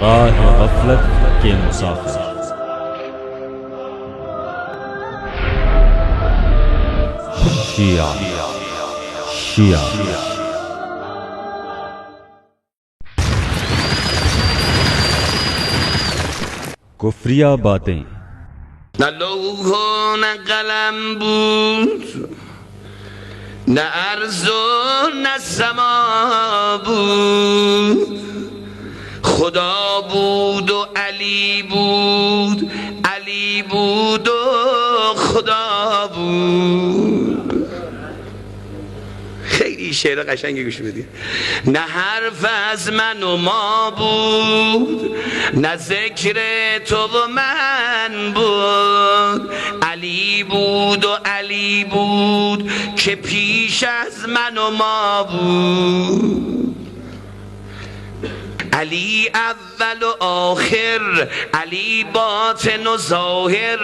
راہ غفلت کے مسافر۔ شیعہ کفریہ باتیں۔ نہ لوح و نہ قلم بود، نہ ارض و نہ سما بود، خدا بود و علی بود، علی بود و خدا بود۔ خیلی شعر قشنگی گوش بدید. نه حرف از من و ما بود، نه ذکر تو و من بود، علی بود و علی بود که پیش از من و ما بود، علی اول و آخر، علی باطن و ظاہر۔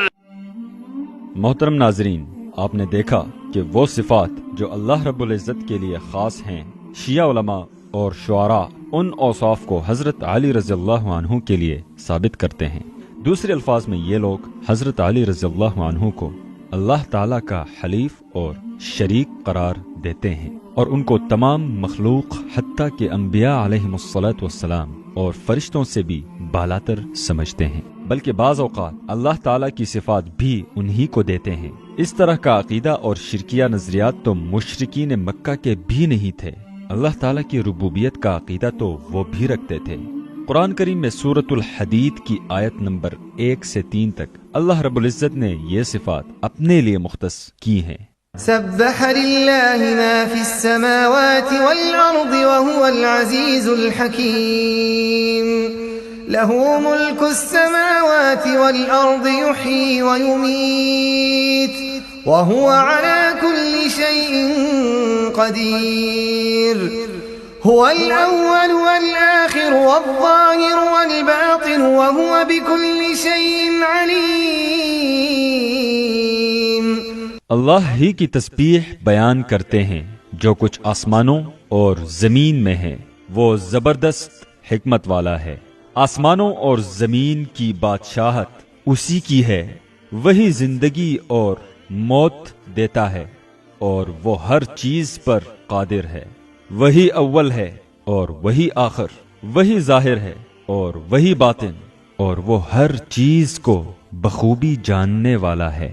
محترم ناظرین، آپ نے دیکھا کہ وہ صفات جو اللہ رب العزت کے لیے خاص ہیں، شیعہ علماء اور شعراء ان اوصاف کو حضرت علی رضی اللہ عنہ کے لیے ثابت کرتے ہیں۔ دوسرے الفاظ میں یہ لوگ حضرت علی رضی اللہ عنہ کو اللہ تعالیٰ کا حلیف اور شریک قرار دیتے ہیں، اور ان کو تمام مخلوق حتیٰ کہ انبیاء علیہم الصلاۃ والسلام اور فرشتوں سے بھی بالاتر سمجھتے ہیں، بلکہ بعض اوقات اللہ تعالیٰ کی صفات بھی انہی کو دیتے ہیں۔ اس طرح کا عقیدہ اور شرکیہ نظریات تو مشرکین مکہ کے بھی نہیں تھے۔ اللہ تعالیٰ کی ربوبیت کا عقیدہ تو وہ بھی رکھتے تھے۔ قرآن کریم میں سورۃ الحدید کی آیت نمبر 1 سے 3 تک اللہ رب العزت نے یہ صفات اپنے لیے مختص کی ہیں۔ سبح للہ ما فی السماوات والارض وهو العزیز الحکیم، له ملک السماوات والارض یحیی ویمیت وهو على كل شيء قدير، هو الأول والآخر والظاهر والباطن وهو بكل شيء عليم۔ اللہ ہی کی تسبیح بیان کرتے ہیں جو کچھ آسمانوں اور زمین میں ہے، وہ زبردست حکمت والا ہے۔ آسمانوں اور زمین کی بادشاہت اسی کی ہے، وہی زندگی اور موت دیتا ہے، اور وہ ہر چیز پر قادر ہے۔ وہی اول ہے اور وہی آخر، وہی ظاہر ہے اور وہی باطن، اور وہ ہر چیز کو بخوبی جاننے والا ہے۔